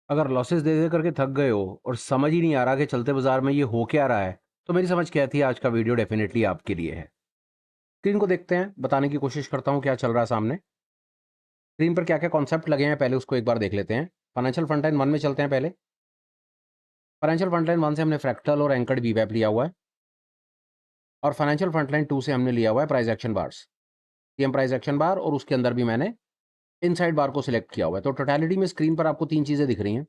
अगर लॉसेस दे दे करके थक गए हो और समझ ही नहीं आ रहा कि चलते बाजार में ये हो क्या रहा है, तो मेरी समझ क्या थी, आज का वीडियो डेफिनेटली आपके लिए है। स्क्रीन को देखते हैं, बताने की कोशिश करता हूँ क्या चल रहा है सामने। स्क्रीन पर क्या क्या कॉन्सेप्ट लगे हैं, पहले उसको एक बार देख लेते हैं। फाइनेंशियल फ्रंटलाइन 1 में चलते हैं पहले। फाइनेंशियल फ्रंटलाइन 1 से हमने फ्रैक्टल और एंकर्ड वीवैप लिया हुआ है, और फाइनेंशियल फ्रंटलाइन 2 से हमने लिया हुआ है price action bars, CM price action bar, और उसके अंदर भी मैंने इनसाइड बार को सिलेक्ट किया हुआ है। तो टोटलिटी में स्क्रीन पर आपको 3 चीज़ें दिख रही हैं।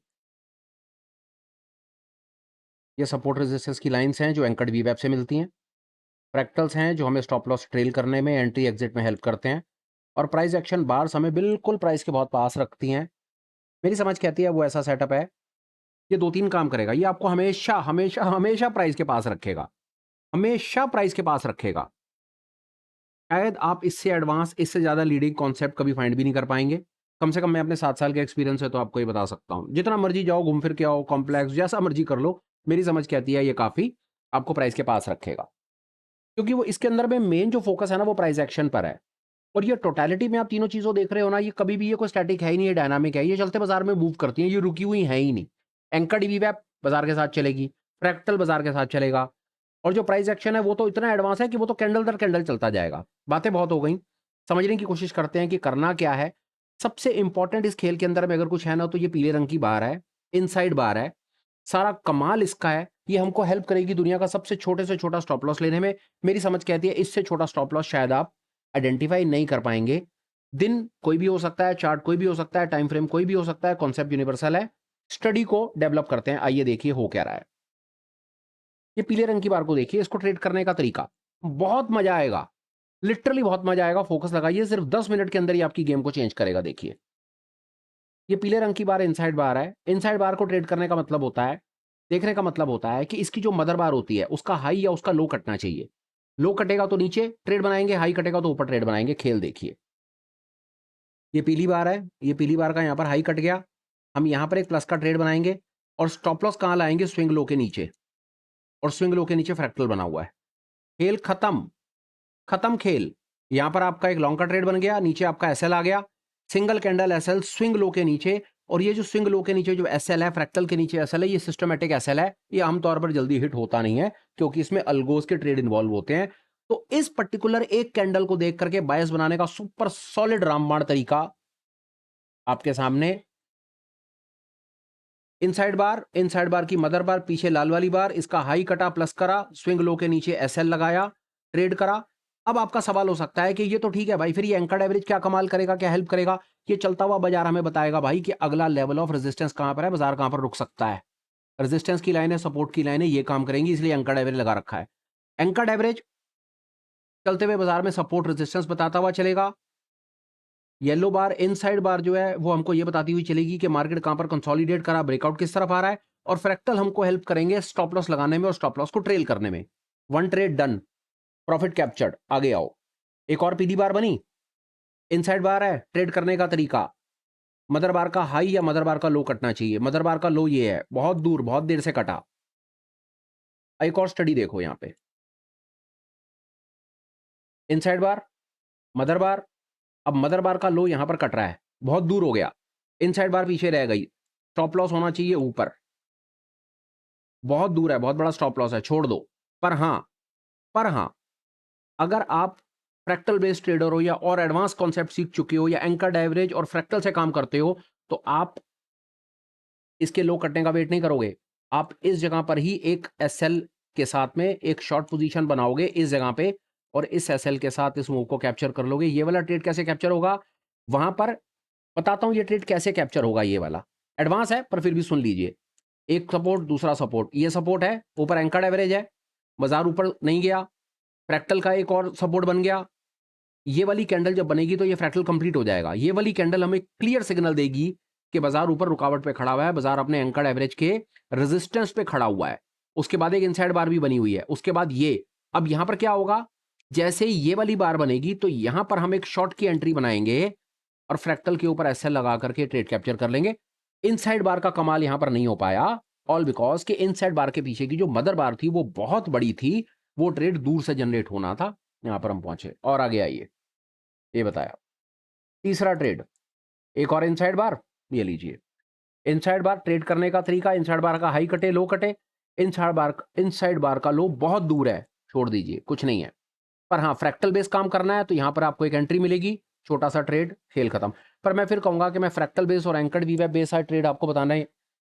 ये सपोर्ट रेजिस्टेंस की लाइन्स हैं जो एंकर्ड वीवैप से मिलती हैं। फ्रैक्टल्स हैं जो हमें स्टॉप लॉस ट्रेल करने में, एंट्री एग्जिट में हेल्प करते हैं। और प्राइस एक्शन बार्स हमें बिल्कुल प्राइस के बहुत पास रखती हैं। मेरी समझ कहती है वो ऐसा सेटअप है, ये 2-3 काम करेगा। ये आपको हमेशा, हमेशा, हमेशा प्राइस के पास रखेगा। हमेशा प्राइस के पास रखेगा। शायद आप इससे एडवांस, इससे ज़्यादा लीडिंग कॉन्सेप्ट कभी फाइंड भी नहीं कर पाएँगे। कम से कम मैं अपने 7 साल के एक्सपीरियंस से तो आपको ये बता सकता हूँ। जितना मर्ज़ी जाओ, घूम फिर के आओ, कॉम्प्लेक्स जैसा मर्ज़ी कर लो, मेरी समझ कहती है ये काफ़ी आपको प्राइस के पास रखेगा। क्योंकि वो इसके अंदर में मेन जो फ़ोकस है ना, वो प्राइस एक्शन पर है। और ये टोटैलिटी में आप तीनों चीज़ों देख रहे हो ना, ये कभी भी ये कोई स्टैटिक है ही नहीं, ये डायनामिक है। ये चलते बाज़ार में मूव करती हैं, ये रुकी हुई हैं ही नहीं। एंकर्ड वीवैप बाज़ार के साथ चलेगी, फ्रैक्टल बाज़ार के साथ चलेगा, और जो प्राइस एक्शन है वो तो इतना एडवांस है कि वो तो कैंडल दर कैंडल चलता जाएगा। बातें बहुत हो गईं, समझने की कोशिश करते हैं कि करना क्या है। सबसे इम्पोर्टेंट इस खेल के अंदर में अगर कुछ है ना, तो ये पीले रंग की बार है, इनसाइड बार है। सारा कमाल इसका है, ये हमको हेल्प करेगी दुनिया का सबसे छोटे से छोटा स्टॉप लॉस लेने में। मेरी समझ कहती है इससे छोटा स्टॉप लॉस शायद आप आइडेंटिफाई नहीं कर पाएँगे। दिन कोई भी हो सकता है, चार्ट कोई भी हो सकता है, टाइम फ्रेम कोई भी हो सकता है, कॉन्सेप्ट यूनिवर्सल है। स्टडी को डेवलप करते हैं, आइए देखिए हो क्या रहा है। ये पीले रंग की बार को देखिए, इसको ट्रेड करने का तरीका, बहुत मज़ा आएगा, लिटरली बहुत मज़ा आएगा। फोकस लगाइए, सिर्फ 10 मिनट के अंदर ही आपकी गेम को चेंज करेगा। देखिए, ये पीले रंग की बार इनसाइड बार है। इनसाइड बार को ट्रेड करने का मतलब होता है, देखने का मतलब होता है कि इसकी जो मदर बार होती है, उसका हाई या उसका लो कटना चाहिए। लो कटेगा तो नीचे ट्रेड बनाएँगे, हाई कटेगा तो ऊपर ट्रेड बनाएँगे। खेल देखिए। ये पीली बार है, ये पीली बार का यहाँ पर हाई कट गया। हम यहाँ पर एक प्लस का ट्रेड बनाएँगे, और स्टॉप लॉस कहाँ लाएँगे? स्विंग लो के नीचे, और स्विंग लो के नीचे फ्रैक्टल बना हुआ है। खेल खत्म, खत्म खेल। यहाँ पर आपका एक लॉन्ग का ट्रेड बन गया, नीचे आपका एसएल आ गया। Single candle SL swing low के नीचे, और ये जो स्विंग लो के नीचे जो एसएल है, फ्रैक्टल के नीचे एसएल है, ये सिस्टमैटिक एसएल है। ये आमतौर पर जल्दी हिट होता नहीं है, क्योंकि इसमें अल्गोस के ट्रेड इन्वॉल्व होते हैं। तो इस पर्टिकुलर एक कैंडल को देख करके बायस बनाने का सुपर सॉलिड रामबाण तरीका आपके सामने। इनसाइड बार की मदर बार, पीछे लाल वाली बार, इसका हाई कटा, प्लस करा, स्विंग लो के नीचे एसएल लगाया, ट्रेड करा। अब आपका सवाल हो सकता है कि ये तो ठीक है भाई, फिर ये एंकर्ड एवरेज क्या कमाल करेगा, क्या हेल्प करेगा? ये चलता हुआ बाजार हमें बताएगा भाई कि अगला लेवल ऑफ रेजिस्टेंस कहां पर है, बाजार कहां पर रुक सकता है। रेजिस्टेंस की लाइन है, सपोर्ट की लाइन है, ये काम करेंगी, इसलिए एंकर्ड एवरेज लगा रखा है। एंकर्ड एवरेज चलते हुए बाजार में सपोर्ट रेजिस्टेंस बताता हुआ चलेगा। येलो बार, इनसाइड बार जो है वो हमको ये बताती हुई चलेगी कि मार्केट कहां पर कंसोलिडेट करा, ब्रेकआउट किस तरफ आ रहा है। और फ्रैक्टल हमको हेल्प करेंगे स्टॉप लॉस लगाने में और स्टॉप लॉस को ट्रेल करने में। One trade done, profit captured, आगे आओ। एक और पीली बार बनी, इनसाइड बार है, ट्रेड करने का तरीका, मदर बार का हाई या मदर बार का लो कटना चाहिए। मदर बार का लो ये है, बहुत दूर, बहुत देर से कटा। एक और स्टडी देखो यहाँ पे, इनसाइड बार, मदर बार, अब मदर बार का लो यहां पर कट रहा है, बहुत दूर हो गया। इनसाइड बार पीछे रह गई, स्टॉप लॉस होना चाहिए ऊपर, बहुत दूर है, बहुत बड़ा स्टॉप लॉस है, छोड़ दो। पर हां, अगर आप फ्रैक्टल बेस्ड ट्रेडर हो, या और एडवांस कॉन्सेप्ट सीख चुके हो, या एंकर्ड एवरेज और फ्रैक्टल से काम करते हो, तो आप इसके लो कटने का वेट नहीं करोगे। आप इस जगह पर ही एक एसएल के साथ में एक शॉर्ट पोजीशन बनाओगे इस जगह पे, और इस एसएल के साथ इस मूव को कैप्चर कर लोगे। ये वाला ट्रेड कैसे कैप्चर होगा, वहां पर बताता हूं। ये ट्रेड कैसे कैप्चर होगा, ये वाला एडवांस है पर फिर भी सुन लीजिए। एक सपोर्ट, दूसरा सपोर्ट, ये सपोर्ट है, ऊपर एंकर्ड एवरेज है, बाजार ऊपर नहीं गया, फ्रैक्टल का एक और सपोर्ट बन गया। ये वाली कैंडल जब बनेगी तो ये फ्रैक्टल कंप्लीट हो जाएगा। ये वाली कैंडल हमें क्लियर सिग्नल देगी कि बाजार ऊपर रुकावट पे खड़ा हुआ है, बाजार अपने एंकर्ड एवरेज के रेजिस्टेंस पे खड़ा हुआ है। उसके बाद एक इनसाइड बार भी बनी हुई है, उसके बाद ये। अब यहां पर क्या होगा, जैसे ही ये वाली बार बनेगी तो यहां पर हम एक शॉर्ट की एंट्री बनाएंगे, और फ्रैक्टल के ऊपर एसएल लगा करके ट्रेड कैप्चर कर लेंगे। इनसाइड बार का कमाल यहां पर नहीं हो पाया, ऑल बिकॉज कि इनसाइड बार के पीछे की जो मदर बार थी वो बहुत बड़ी थी, वो ट्रेड दूर से जनरेट होना था। यहां पर हम पहुंचे, और आगे आइए, ये बताया। तीसरा ट्रेड, एक और इनसाइड बार, ये लीजिए। इनसाइड बार ट्रेड करने का तरीका, इनसाइड बार का हाई कटे, लो कटे, इनसाइड बार का लो बहुत दूर है, छोड़ दीजिए, कुछ नहीं है। पर हाँ, फ्रैक्टल बेस काम करना है तो यहाँ पर आपको एक एंट्री मिलेगी, छोटा सा ट्रेड, खेल खत्म। पर मैं फिर कहूँगा कि मैं फ्रैक्टल बेस और एंकर्ड वीवैप बेस ट्रेड आपको बताना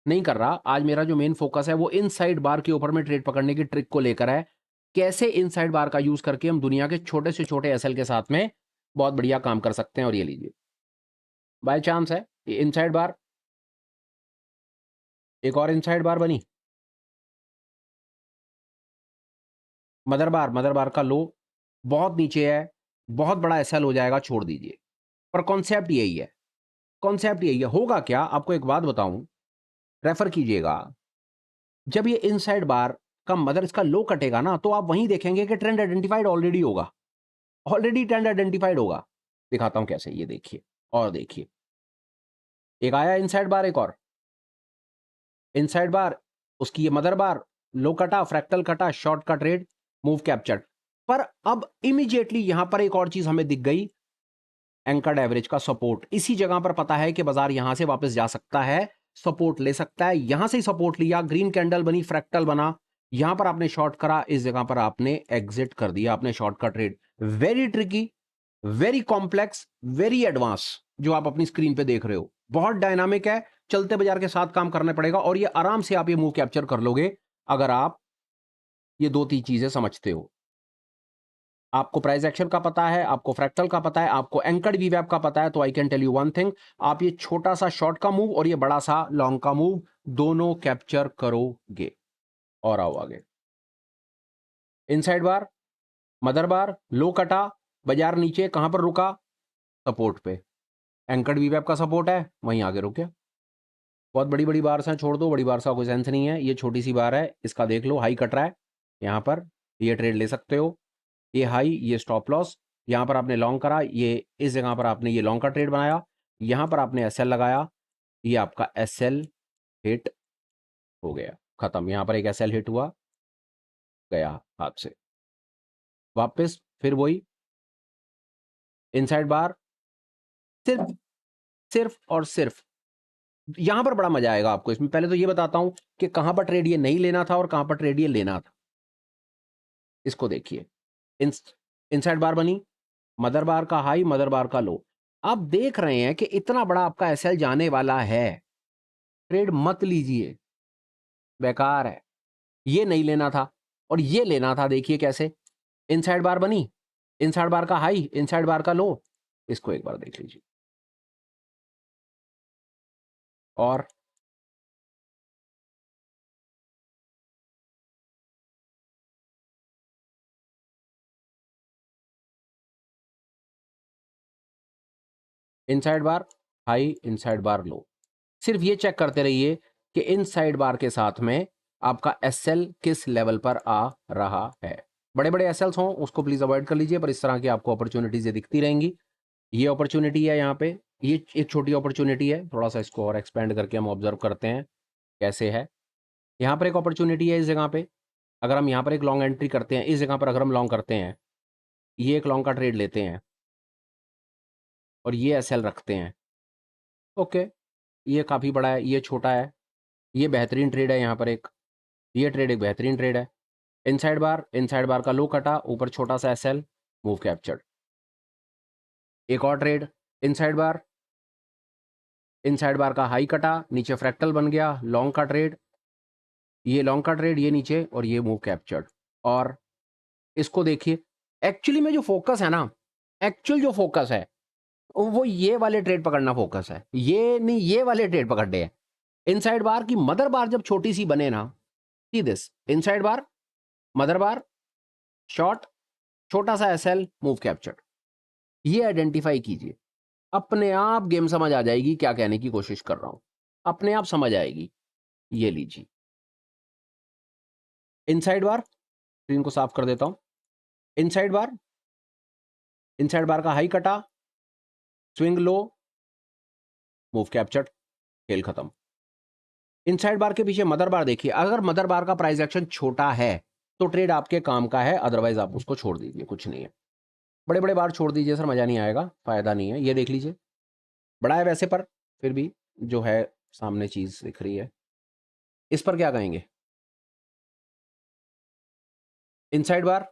नहीं कर रहा। आज मेरा जो मेन फोकस है वो इनसाइड बार के ऊपर में ट्रेड पकड़ने की ट्रिक को लेकर है। कैसे इनसाइड बार का यूज करके हम दुनिया के छोटे से छोटे एसएल के साथ में बहुत बढ़िया काम कर सकते हैं। और ये लीजिए, बाय चांस है ये इनसाइड बार, एक और इनसाइड बार बनी, मदर बार का लो बहुत नीचे है, बहुत बड़ा एसएल हो जाएगा, छोड़ दीजिए। पर कॉन्सेप्ट यही है, कॉन्सेप्ट यही है। होगा क्या, आपको एक बात बताऊं, रेफर कीजिएगा, जब ये इनसाइड बार का मदर इसका लो कटेगा ना, तो आप वहीं देखेंगे कि ट्रेंड आइडेंटिफाइड ऑलरेडी होगा, ऑलरेडी ट्रेंड आइडेंटिफाइड होगा। दिखाता हूं कैसे, ये देखिए और देखिए, एक आया इनसाइड बार, एक और इनसाइड बार, उसकी ये मदर बार, लो कटा, फ्रैक्टल कटा, शॉर्ट का ट्रेड, मूव कैप्चर्ड। पर अब इमीडिएटली यहां पर एक और चीज हमें दिख गई, एंकर्ड एवरेज का सपोर्ट। इसी जगह पर पता है कि बाजार यहां से वापस जा सकता है, सपोर्ट ले सकता है, यहां से ही सपोर्ट लिया, ग्रीन कैंडल बनी, फ्रैक्टल बना, यहां पर आपने शॉर्ट करा, इस जगह पर आपने एग्जिट कर दिया, आपने शॉर्ट का trade. Very tricky, very complex, very advance जो आप अपनी स्क्रीन पे देख रहे हो, बहुत डायनामिक है, चलते बाजार के साथ काम करना पड़ेगा। और ये आराम से आप ये मूव कैप्चर कर लोगे अगर आप ये दो तीन चीजें समझते हो। आपको प्राइस एक्शन का पता है, आपको फ्रैक्टल का पता है, आपको एंकर्ड वीवैप का पता है, तो I can tell you one thing, आप ये छोटा सा शॉर्ट का मूव और ये बड़ा सा लॉन्ग का मूव दोनों कैप्चर करोगे। और आओ आगे, इनसाइड बार, मदर बार, लो कटा, बाजार नीचे कहां पर रुका, सपोर्ट पे, एंकर्ड वीवैप का सपोर्ट है, वहीं आगे रुके। बहुत बड़ी बड़ी बार से छोड़ दो, बड़ी बार का कोई सेंस नहीं है, ये छोटी सी बार है, इसका देख लो, हाई कट रहा है यहां पर, ये ट्रेड ले सकते हो, ये हाई, ये स्टॉप लॉस, यहां पर आपने लॉन्ग करा, ये इस जगह पर आपने ये लॉन्ग का ट्रेड बनाया, यहां पर आपने एसएल लगाया, ये आपका एसएल हिट हो गया, खत्म। यहां पर एक एसएल हिट हुआ, गया हाथ से, वापस फिर वही इनसाइड बार, सिर्फ सिर्फ और सिर्फ यहां पर बड़ा मजा आएगा आपको इसमें। पहले तो ये बताता हूं कि कहां पर ट्रेड ये नहीं लेना था और कहां पर ट्रेड ये लेना था। इसको देखिए, इनसाइड बार बनी, मदर बार का हाई, मदर बार का लो, आप देख रहे हैं कि इतना बड़ा आपका एसएल जाने वाला है, ट्रेड मत लीजिए, बेकार है। ये नहीं लेना था और ये लेना था, देखिए कैसे इनसाइड बार बनी, इनसाइड बार का हाई, इनसाइड बार का लो, इसको एक बार देख लीजिए। और इनसाइड बार हाई, इनसाइड बार लो, सिर्फ ये चेक करते रहिए कि इनसाइड बार के साथ में आपका एसएल किस लेवल पर आ रहा है। बड़े बड़े एसएल्स हों उसको प्लीज अवॉइड कर लीजिए, पर इस तरह की आपको अपॉर्चुनिटीज दिखती रहेंगी। ये अपॉर्चुनिटी है यहाँ पे, ये एक छोटी अपॉर्चुनिटी है, थोड़ा सा इसको और एक्सपेंड करके हम ऑब्जर्व करते हैं कैसे है। यहाँ पर एक अपॉर्चुनिटी है इस जगह पे, अगर हम यहाँ पर एक लॉन्ग एंट्री करते हैं, इस जगह पर अगर हम लॉन्ग करते हैं, ये एक लॉन्ग का ट्रेड लेते हैं और ये एसएल रखते हैं, ओके, ये काफ़ी बड़ा है, ये छोटा है, ये बेहतरीन ट्रेड है, यहाँ पर एक ये ट्रेड एक बेहतरीन ट्रेड है। इनसाइड बार का लो कटा, ऊपर छोटा सा एसएल, मूव कैप्चर्ड। एक और ट्रेड, इनसाइड बार, इनसाइड बार का हाई कटा, नीचे फ्रैक्टल बन गया, लॉन्ग का ट्रेड, ये लॉन्ग का ट्रेड, ये नीचे, और ये मूव कैप्चर्ड। और इसको देखिए, एक्चुअली में जो फोकस है ना, एक्चुअल जो फोकस है वो ये वाले ट्रेड पकड़ना फोकस है, ये नहीं, ये वाले ट्रेड पकड़ने हैं। इनसाइड बार की मदर बार जब छोटी सी बने ना, see this, inside bar, mother bar, short, छोटा सा एसएल, मूव कैप्चर्ड, ये आइडेंटिफाई कीजिए, अपने आप गेम समझ आ जाएगी क्या कहने की कोशिश कर रहा हूं, अपने आप समझ आएगी। ये लीजिए, इनसाइड बार, स्क्रीन को साफ कर देता हूं, इनसाइड बार, इनसाइड बार का हाई कटा, स्विंग लो, मूव कैप्चर्ड, खेल खत्म। इनसाइड बार के पीछे मदर बार देखिए, अगर मदर बार का प्राइस एक्शन छोटा है तो ट्रेड आपके काम का है, अदरवाइज आप उसको छोड़ दीजिए, कुछ नहीं है। बड़े बड़े बार छोड़ दीजिए सर, मजा नहीं आएगा, फायदा नहीं है। ये देख लीजिए, बड़ा है वैसे पर फिर भी जो है सामने चीज़ दिख रही है, इस पर क्या कहेंगे? Inside bar,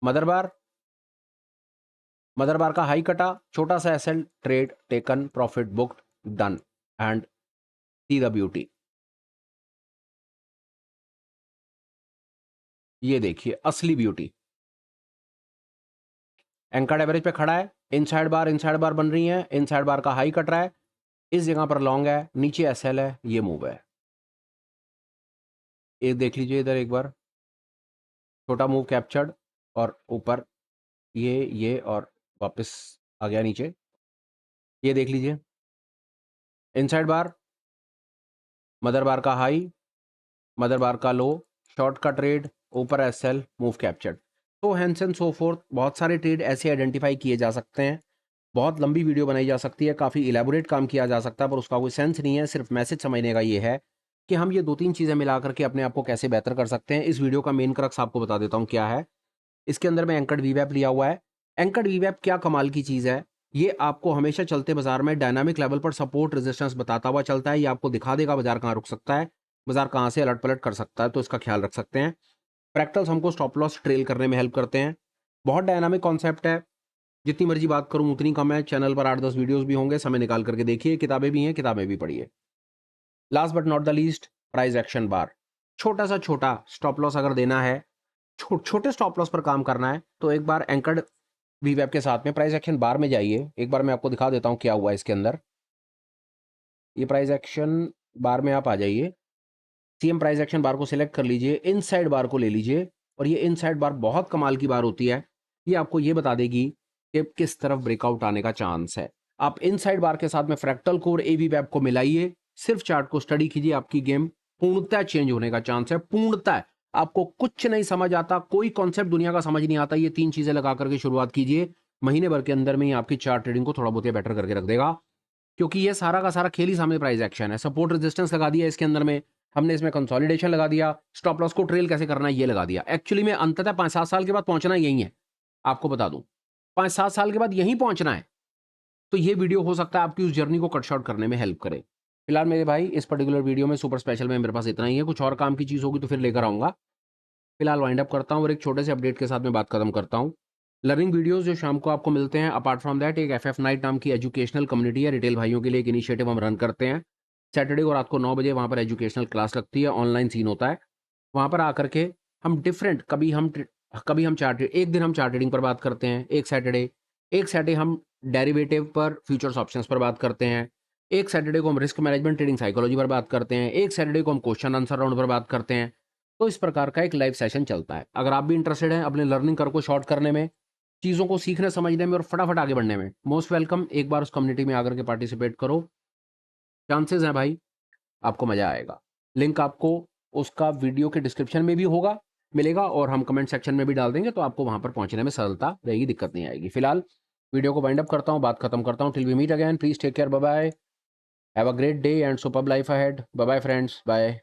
mother bar, mother bar का हाई कटा, छोटा सा SL, trade taken, profit booked, done and see the beauty. ये देखिए असली ब्यूटी। एंकर्ड एवरेज पे खड़ा है, इनसाइड बार बन रही है, इनसाइड बार का हाई कट रहा है, इस जगह पर लॉन्ग है, नीचे एसएल है, ये मूव है। ये देख लीजिए इधर एक बार, छोटा मूव कैप्चर्ड और ऊपर ये और वापस आ गया नीचे। ये देख लीजिए इनसाइड बार, मदर बार का हाई, मदर बार का लो, शॉर्ट का ट्रेड, ऊपर एसएल, मूव कैप्चर्ड। तो हैंस एंड सो फोर्थ बहुत सारे ट्रेड ऐसे आइडेंटिफाई किए जा सकते हैं। बहुत लंबी वीडियो बनाई जा सकती है, काफ़ी इलेबोरेट काम किया जा सकता है, पर उसका कोई सेंस नहीं है। सिर्फ मैसेज समझने का ये है कि हम ये 2-3 चीज़ें मिला करके अपने आप को कैसे बेहतर कर सकते हैं। इस वीडियो का मेन क्रक्स आपको बता देता हूँ क्या है। इसके अंदर में एंकर्ड वीवैप लिया हुआ है। एंकर्ड वीवैप क्या कमाल की चीज़ है, ये आपको हमेशा चलते बाजार में डायनामिक लेवल पर सपोर्ट रेजिस्टेंस बताता हुआ चलता है। ये आपको दिखा देगा बाजार कहाँ रुक सकता है, बाजार कहाँ से अलट पलट कर सकता है, तो इसका ख्याल रख सकते हैं। फ्रैक्टल्स हमको स्टॉप लॉस ट्रेल करने में हेल्प करते हैं। बहुत डायनामिक कॉन्सेप्ट है, जितनी मर्जी बात करूं उतनी कम है। चैनल पर 8-10 वीडियोस भी होंगे, समय निकाल करके देखिए। किताबें भी हैं, किताबें भी पढ़िए। Last but not the least, price action bar. छोटा स्टॉप लॉस अगर देना है, छोटे स्टॉप लॉस पर काम करना है, तो एक बार एंकर्ड वीवैप के साथ में प्राइस एक्शन बार में जाइए। एक बार मैं आपको दिखा देता हूं क्या हुआ है इसके अंदर। ये प्राइस एक्शन बार में आप आ जाइए, सीएम प्राइस एक्शन बार को सिलेक्ट कर लीजिए, इनसाइड बार को ले लीजिए, और ये इनसाइड बार बहुत कमाल की बार होती है। ये आपको ये बता देगी कि किस तरफ ब्रेकआउट आने का चांस है। आप इनसाइड बार के साथ में फ्रैक्टल कोर एवी वेब को मिलाइए, सिर्फ चार्ट को स्टडी कीजिए, आपकी गेम पूर्णतः चेंज होने का चांस है। पूर्णतः आपको कुछ नहीं समझ आता, कोई कॉन्सेप्ट दुनिया का समझ नहीं आता, ये 3 चीजें लगा करके शुरुआत कीजिए। महीने भर के अंदर में ही आपकी चार्ट ट्रेडिंग को थोड़ा बहुत बेटर करके रख देगा, क्योंकि ये सारा का सारा खेल ही सामने प्राइस एक्शन है। सपोर्ट रेजिस्टेंस लगा दिया इसके अंदर में हमने, इसमें कंसोलिडेशन लगा दिया, स्टॉप लॉस को ट्रेल कैसे करना है ये लगा दिया। एक्चुअली में अंततः 5-7 साल के बाद पहुंचना यही है, आपको बता दूं 5-7 साल के बाद यही पहुंचना है। तो ये वीडियो हो सकता है आपकी उस जर्नी को कट शॉर्ट करने में हेल्प करे। फिलहाल मेरे भाई इस पर्टिकुलर वीडियो में सुपर स्पेशल में मेरे पास इतना ही है। कुछ और काम की चीज़ होगी तो फिर लेकर आऊंगा। फिलहाल वाइंड अप करता हूँ और एक छोटे से अपडेट के साथ में बात खत्म करता हूँ। लर्निंग वीडियोस जो शाम को आपको मिलते हैं, अपार्ट फ्रॉम दैट एक एफएफ नाइट नाम की एजुकेशनल कम्युनिटी है, रिटेल भाइयों के लिए एक इनिशिएटिव हम रन करते हैं। सैटरडे को रात को 9 बजे वहाँ पर एजुकेशनल क्लास लगती है, ऑनलाइन सीन होता है। वहाँ पर आकर के हम डिफरेंट, कभी हम चार्ट, एक दिन हम चार्ट ट्रेडिंग पर बात करते हैं, एक सैटरडे हम डेरिवेटिव पर, फ्यूचर्स ऑप्शंस पर बात करते हैं, एक सैटरडे को हम रिस्क मैनेजमेंट ट्रेडिंग साइकोलॉजी पर बात करते हैं, एक सैटरडे को हम क्वेश्चन आंसर राउंड पर बात करते हैं। तो इस प्रकार का एक लाइव सेशन चलता है। अगर आप भी इंटरेस्टेड हैं अपने लर्निंग कर को शॉर्ट करने में, चीज़ों को सीखने समझने में और फटाफट आगे बढ़ने में, मोस्ट वेलकम। एक बार उस कम्युनिटी में आकर के पार्टिसिपेट करो, चांसेस हैं भाई आपको मजा आएगा। लिंक आपको उसका वीडियो के डिस्क्रिप्शन में भी होगा, मिलेगा, और हम कमेंट सेक्शन में भी डाल देंगे, तो आपको वहां पर पहुंचने में सरलता रहेगी, दिक्कत नहीं आएगी। फिलहाल वीडियो को वाइंड अप करता हूं, बात खत्म करता हूं। Till we meet again, please take care, bye bye, have a great day and superb life ahead. Bye bye friends, bye.